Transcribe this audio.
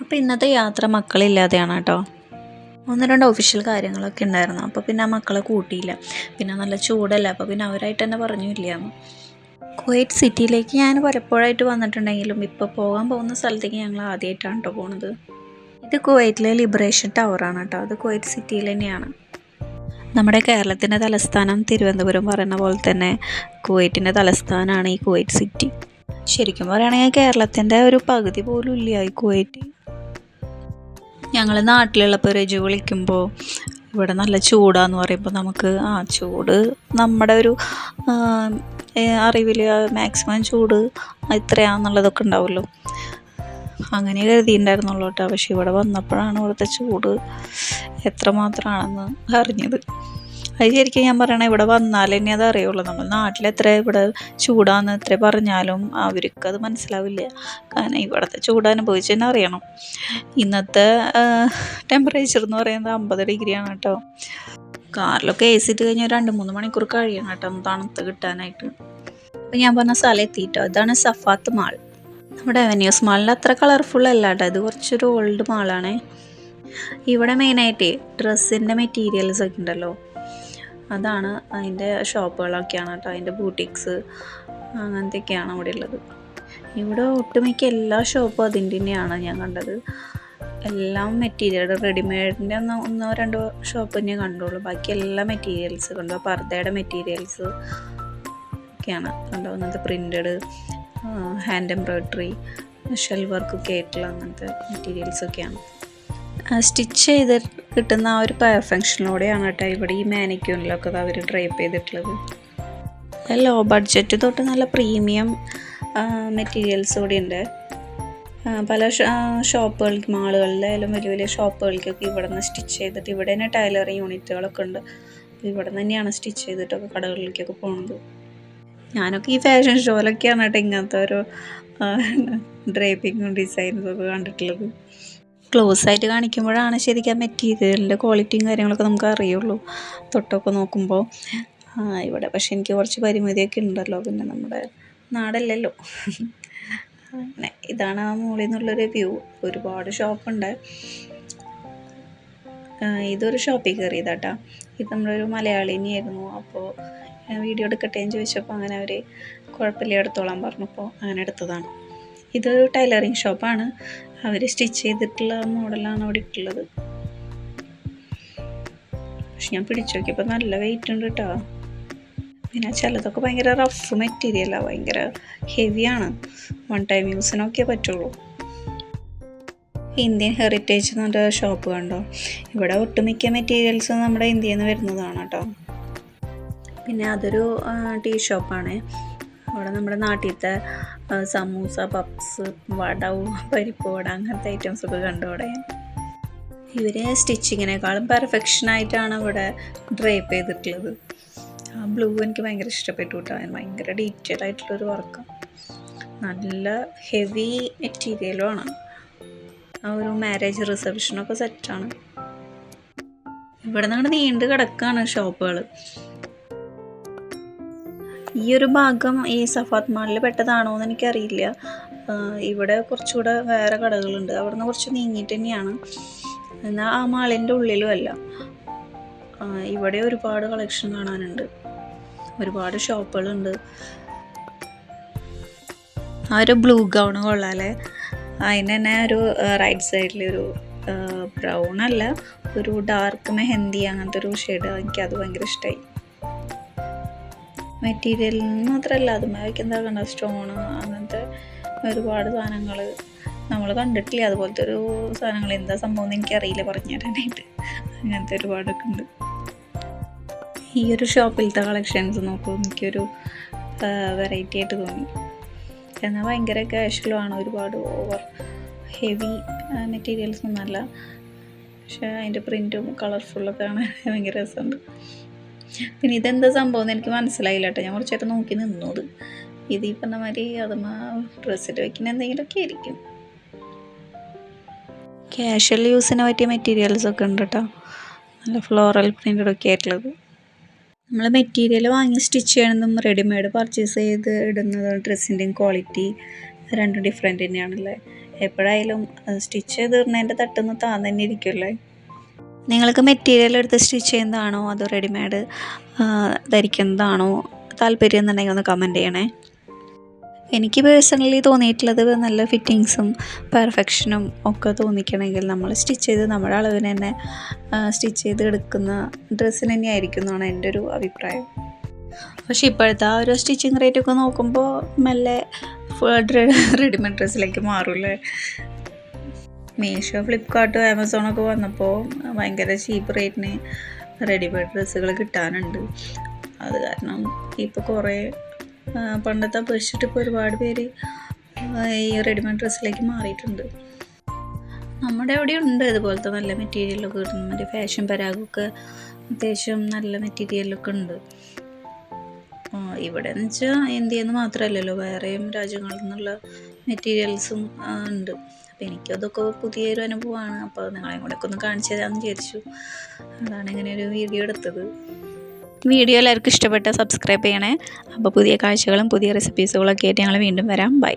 അപ്പോൾ ഇന്നത്തെ യാത്ര മക്കളില്ലാതെയാണ് കേട്ടോ. 1-2 ഒഫീഷ്യൽ കാര്യങ്ങളൊക്കെ ഉണ്ടായിരുന്നു. അപ്പോൾ പിന്നെ ആ മക്കളെ കൂട്ടിയില്ല. പിന്നെ നല്ല ചൂടല്ല, അപ്പോൾ പിന്നെ അവരായിട്ട് തന്നെ പറഞ്ഞു ഇല്ലയെന്ന്. കുവൈറ്റ് സിറ്റിയിലേക്ക് ഞാൻ പലപ്പോഴായിട്ട് വന്നിട്ടുണ്ടെങ്കിലും ഇപ്പോൾ പോകാൻ പോകുന്ന സ്ഥലത്തേക്ക് ഞങ്ങൾ ആദ്യമായിട്ടാണ് കേട്ടോ പോണത്. ഇത് കുവൈറ്റിലെ ലിബറേഷൻ ടവറാണ് കേട്ടോ. അത് കുവൈറ്റ് സിറ്റിയിൽ തന്നെയാണ്. നമ്മുടെ കേരളത്തിൻ്റെ തലസ്ഥാനം തിരുവനന്തപുരം പറയുന്ന പോലെ തന്നെ കുവൈറ്റിൻ്റെ തലസ്ഥാനമാണ് ഈ കുവൈറ്റ് സിറ്റി. ശരിക്കും പറയുകയാണെങ്കിൽ കേരളത്തിൻ്റെ ഒരു പകുതി പോലും ഇല്ല ഈ കുവൈറ്റ്. ഞങ്ങൾ നാട്ടിലുള്ളപ്പോൾ രജു വിളിക്കുമ്പോൾ ഇവിടെ നല്ല ചൂടാന്ന് പറയുമ്പോൾ നമുക്ക് ചൂട് നമ്മുടെ ഒരു അറിവിൽ മാക്സിമം ചൂട് ഇത്രയാണെന്നുള്ളതൊക്കെ ഉണ്ടാവുമല്ലോ, അങ്ങനെ കരുതിയിട്ടുണ്ടായിരുന്നുള്ളൂ കേട്ടോ. പക്ഷെ ഇവിടെ വന്നപ്പോഴാണ് ഇവിടുത്തെ ചൂട് എത്രമാത്രമാണെന്ന് അറിഞ്ഞത്. അത് ശരിക്കും ഞാൻ പറയണേ, ഇവിടെ വന്നാൽ തന്നെ അത് അറിയുള്ളൂ. നമ്മൾ നാട്ടിലെത്ര ഇവിടെ ചൂടാന്ന് എത്ര പറഞ്ഞാലും അവർക്കത് മനസ്സിലാവില്ല. കാരണം ഇവിടുത്തെ ചൂട് അനുഭവിച്ച് തന്നെ അറിയണം. ഇന്നത്തെ ടെമ്പറേച്ചർ എന്ന് പറയുന്നത് 50 ഡിഗ്രിയാണ് കേട്ടോ. കാറിലൊക്കെ AC ഇട്ട് കഴിഞ്ഞാൽ 2-3 മണിക്കൂർ കഴിയണം കേട്ടോ തണുത്ത് കിട്ടാനായിട്ട്. അപ്പം ഞാൻ പറഞ്ഞ സ്ഥലം എത്തിയിട്ടോ. ഇതാണ് സഫാത്ത് മാൾ. നമ്മുടെ അവന്യൂസ് മാളിൽ അത്ര കളർഫുൾ അല്ല കേട്ടോ. ഇത് കുറച്ചൊരു ഓൾഡ് മാളാണേ. ഇവിടെ മെയിനായിട്ട് ഡ്രസ്സിൻ്റെ മെറ്റീരിയൽസ് ഒക്കെ ഉണ്ടല്ലോ, അതാണ് അതിൻ്റെ ഷോപ്പുകളൊക്കെയാണ് കേട്ടോ. അതിൻ്റെ ബൂട്ടിക്സ് അങ്ങനത്തെയൊക്കെയാണ് അവിടെ ഉള്ളത്. ഇവിടെ ഒട്ടുമിക്ക എല്ലാ ഷോപ്പും അതിൻ്റെ തന്നെയാണ് ഞാൻ കണ്ടത്. എല്ലാം മെറ്റീരിയൽ റെഡിമെയ്ഡിൻ്റെ 1-2 ഷോപ്പ് തന്നെ കണ്ടുള്ളൂ. ബാക്കി എല്ലാ മെറ്റീരിയൽസ് കണ്ടോ. പർദ്ദയുടെ മെറ്റീരിയൽസ് ഒക്കെയാണ് കണ്ടോ. അങ്ങനത്തെ പ്രിൻ്റഡ് ഹാൻഡ് എംബ്രോയ്ഡറി ഷെൽ വർക്കൊക്കെ ആയിട്ടുള്ള അങ്ങനത്തെ മെറ്റീരിയൽസൊക്കെയാണ്. സ്റ്റിച്ച് ചെയ്ത് കിട്ടുന്ന ആ ഒരു പെർഫെക്ഷനിലൂടെയാണ് കേട്ടോ ഇവിടെ ഈ മാനിക്യൂണിലൊക്കെ അവർ ഡ്രൈപ്പ് ചെയ്തിട്ടുള്ളത്. ലോ ബഡ്ജറ്റ് തൊട്ട് നല്ല പ്രീമിയം മെറ്റീരിയൽസ് കൂടി ഉണ്ട്. പല ഷോപ്പുകൾക്ക്, മാളുകളിലായാലും വലിയ വലിയ ഷോപ്പുകൾക്കൊക്കെ ഇവിടെ നിന്ന് സ്റ്റിച്ച് ചെയ്തിട്ട് ഇവിടെ തന്നെ ടൈലറിങ് യൂണിറ്റുകളൊക്കെ ഉണ്ട്. അപ്പോൾ ഇവിടെ തന്നെയാണ് സ്റ്റിച്ച് ചെയ്തിട്ടൊക്കെ കടകളിലേക്കൊക്കെ പോകുന്നത്. ഞാനൊക്കെ ഈ ഫാഷൻ ഷോയിലൊക്കെയാണ് കേട്ടോ ഇങ്ങനത്തെ ഒരു ഡ്രൈപ്പിങ്ങും ഡിസൈൻസും ഒക്കെ കണ്ടിട്ടുള്ളത്. ക്ലോസ് ആയിട്ട് കാണിക്കുമ്പോഴാണ് ശരിക്കും മെറ്റീരിയലിൻ്റെ ക്വാളിറ്റിയും കാര്യങ്ങളൊക്കെ നമുക്ക് അറിയുള്ളൂ തൊട്ടൊക്കെ നോക്കുമ്പോൾ. ഇവിടെ പക്ഷെ എനിക്ക് കുറച്ച് പരിമിതിയൊക്കെ ഉണ്ടല്ലോ, പിന്നെ നമ്മുടെ നാടല്ലല്ലോ. അങ്ങനെ ഇതാണ് ആ മുകളിൽ നിന്നുള്ളൊരു വ്യൂ. ഒരുപാട് ഷോപ്പുണ്ട്. ഇതൊരു ഷോപ്പിൽ കയറിയതാട്ടാ. ഇത് നമ്മളൊരു മലയാളിനിയായിരുന്നു. അപ്പോൾ വീഡിയോ എടുക്കട്ടെ എന്ന് ചോദിച്ചപ്പോൾ അങ്ങനെ അവർ കുഴപ്പമില്ല എടുത്തോളാൻ പറഞ്ഞപ്പോൾ അങ്ങനെ എടുത്തതാണ്. ഇതൊരു ടൈലറിങ് ഷോപ്പാണ്. അവർ സ്റ്റിച്ച് ചെയ്തിട്ടുള്ള മോഡലാണ് അവിടെ ഇട്ടുള്ളത്. പക്ഷെ ഞാൻ പിടിച്ചു നോക്കിയപ്പോൾ നല്ല വെയിറ്റ് ഉണ്ട് കേട്ടോ. പിന്നെ ചിലതൊക്കെ ഭയങ്കര റഫ് മെറ്റീരിയലാണ്, ഭയങ്കര ഹെവിയാണ്. 1 ടൈം യൂസിനൊക്കെ പറ്റുള്ളൂ. ഇന്ത്യൻ ഹെറിറ്റേജ് എന്ന് പറഞ്ഞ ഷോപ്പ് കണ്ടോ. ഇവിടെ ഒട്ടുമിക്ക മെറ്റീരിയൽസ് നമ്മുടെ ഇന്ത്യയിൽ നിന്ന് വരുന്നതാണ് കേട്ടോ. പിന്നെ അതൊരു ടീ ഷോപ്പാണ്. അവിടെ നമ്മുടെ നാട്ടിലത്തെ സമൂസ, പപ്സ്, വട, പരിപ്പ് വട അങ്ങനത്തെ ഐറ്റംസൊക്കെ കണ്ടു അവിടെ. ഇവർ സ്റ്റിച്ചിങ്ങിനേക്കാളും പെർഫെക്ഷനായിട്ടാണ് ഇവിടെ ഡ്രൈപ്പ് ചെയ്തിട്ടുള്ളത്. ആ ബ്ലൂ എനിക്ക് ഭയങ്കര ഇഷ്ടപ്പെട്ടു കേട്ടോ. ഭയങ്കര ഡീറ്റെയിൽ ആയിട്ടുള്ളൊരു വർക്ക്, നല്ല ഹെവി മെറ്റീരിയലുമാണ്. ആ ഒരു മാരേജ് റിസപ്ഷനൊക്കെ സെറ്റാണ്. ഇവിടെ നിന്ന് നീണ്ടു കിടക്കുകയാണ് ഷോപ്പുകൾ. ഈ ഒരു ഭാഗം ഈ സഫാത്ത് മാളിൽ പെട്ടതാണോ എന്ന് എനിക്കറിയില്ല. ഇവിടെ കുറച്ചുകൂടെ വേറെ കടകളുണ്ട്. അവിടെ നിന്ന് കുറച്ച് നീങ്ങിയിട്ട് തന്നെയാണ്. എന്നാൽ ആ മാളിൻ്റെ ഉള്ളിലും അല്ല. ഇവിടെ ഒരുപാട് കളക്ഷൻ കാണാനുണ്ട്, ഒരുപാട് ഷോപ്പുകളുണ്ട്. ആ ഒരു ബ്ലൂ ഗൗണ് കൊള്ളാല്ലേ. അതിന് തന്നെ ഒരു റൈറ്റ് സൈഡിലൊരു ബ്രൗൺ അല്ല, ഒരു ഡാർക്ക് മെഹന്തി അങ്ങനത്തെ ഒരു ഷെയ്ഡ്, എനിക്കത് ഭയങ്കര ഇഷ്ടമായി. മെറ്റീരിയൽ മാത്രമല്ല, അതുമായി വയ്ക്കുന്ന കണ്ട സ്റ്റോണ് അങ്ങനത്തെ ഒരുപാട് സാധനങ്ങൾ നമ്മൾ കണ്ടിട്ടില്ല. അതുപോലത്തെ ഒരു സാധനങ്ങൾ എന്താ സംഭവം എന്ന് എനിക്കറിയില്ല പറഞ്ഞു തരാനായിട്ട്. അങ്ങനത്തെ ഒരുപാടൊക്കെ ഉണ്ട്. ഈ ഒരു ഷോപ്പിലത്തെ കളക്ഷൻസ് നോക്കൂ, എനിക്കൊരു വെറൈറ്റി ആയിട്ട് തോന്നി. എന്നാൽ ഭയങ്കര കാഷ്വലുമാണ്. ഒരുപാട് ഓവർ ഹെവി മെറ്റീരിയൽസ് ഒന്നുമല്ല. പക്ഷേ അതിൻ്റെ പ്രിൻറ്റും കളർഫുള്ളൊക്കെ കാണാൻ ഭയങ്കര രസമുണ്ട്. പിന്നെ ഇതെന്താ സംഭവം എന്ന് എനിക്ക് മനസ്സിലായില്ല കേട്ടോ. ഞാൻ കുറച്ചായിട്ട് നോക്കി നിന്നത്. ഇത് ഈ പറഞ്ഞ മാതിരി അതുമാ ഡ്രസ്സിൽ വയ്ക്കുന്ന എന്തെങ്കിലുമൊക്കെ ആയിരിക്കും. കാഷ്വൽ യൂസിന് പറ്റിയ മെറ്റീരിയൽസൊക്കെ ഉണ്ട് കേട്ടോ. നല്ല ഫ്ലോറൽ പ്രിൻ്റഡൊക്കെ ആയിട്ടുള്ളത്. നമ്മൾ മെറ്റീരിയൽ വാങ്ങി സ്റ്റിച്ച് ചെയ്യണതും റെഡിമെയ്ഡ് പർച്ചേസ് ചെയ്ത് ഇടുന്നത് ഡ്രസ്സിൻ്റെയും ക്വാളിറ്റി രണ്ടും ഡിഫറെൻ്റ് തന്നെയാണല്ലേ. എപ്പോഴായാലും സ്റ്റിച്ച് ചെയ്ത് ഇടുന്നതിൻ്റെ തട്ടുന്ന താന്ന് തന്നെ ഇരിക്കുമല്ലേ. നിങ്ങൾക്ക് മെറ്റീരിയൽ എടുത്ത് സ്റ്റിച്ച് ചെയ്യുന്നതാണോ അതോ റെഡിമെയ്ഡ് ധരിക്കുന്നതാണോ താല്പര്യം എന്നുണ്ടെങ്കിൽ ഒന്ന് കമൻറ്റ് ചെയ്യണേ. എനിക്ക് പേഴ്സണലി തോന്നിയിട്ടുള്ളത് നല്ല ഫിറ്റിങ്സും പെർഫെക്ഷനും ഒക്കെ തോന്നിക്കണമെങ്കിൽ നമ്മൾ സ്റ്റിച്ച് ചെയ്ത് നമ്മുടെ അളവിന് തന്നെ സ്റ്റിച്ച് ചെയ്ത് എടുക്കുന്ന ഡ്രസ്സിന് തന്നെയായിരിക്കും എന്നാണ് എൻ്റെ ഒരു അഭിപ്രായം. പക്ഷേ ഇപ്പോഴത്തെ ആ ഒരു സ്റ്റിച്ചിങ് റേറ്റൊക്കെ നോക്കുമ്പോൾ മെല്ലെ റെഡിമെയ്ഡ് ഡ്രസ്സിലേക്ക് മാറൂല്ലേ. മീഷോ, ഫ്ലിപ്കാർട്ട്, ആമസോണൊക്കെ വന്നപ്പോൾ ഭയങ്കര ചീപ്പ് റേറ്റിന് റെഡിമെയ്ഡ് ഡ്രസ്സുകൾ കിട്ടാനുണ്ട്. അത് കാരണം ഇപ്പോൾ കുറേ പണ്ടത്തെ അപേക്ഷിച്ചിട്ട് ഇപ്പോൾ ഒരുപാട് പേര് ഈ റെഡിമെയ്ഡ് ഡ്രസ്സിലേക്ക് മാറിയിട്ടുണ്ട്. നമ്മുടെ അവിടെ ഉണ്ട് ഇതുപോലത്തെ നല്ല മെറ്റീരിയലൊക്കെ കിട്ടുന്ന മറ്റേ ഫാഷൻ പരാഗൊക്കെ അത്യാവശ്യം നല്ല മെറ്റീരിയലൊക്കെ ഉണ്ട്. ഇവിടെ എന്ന് വെച്ചാൽ ഇന്ത്യയിൽ നിന്ന് മാത്രമല്ലല്ലോ, വേറെയും രാജ്യങ്ങളിൽ നിന്നുള്ള മെറ്റീരിയൽസും ഉണ്ട്. അപ്പോൾ എനിക്കതൊക്കെ പുതിയൊരു അനുഭവമാണ്. അപ്പോൾ നിങ്ങളെയും കൂടെ ഒക്കെ ഒന്ന് കാണിച്ചു തരാമെന്ന് വിചാരിച്ചു. അതാണ് ഇങ്ങനെ ഒരു വീഡിയോ എടുത്തത്. വീഡിയോ എല്ലാവർക്കും ഇഷ്ടപ്പെട്ടാൽ സബ്സ്ക്രൈബ് ചെയ്യണേ. അപ്പോൾ പുതിയ കാഴ്ചകളും പുതിയ റെസിപ്പീസുകളൊക്കെ ആയിട്ട് ഞങ്ങൾ വീണ്ടും വരാം. ബൈ.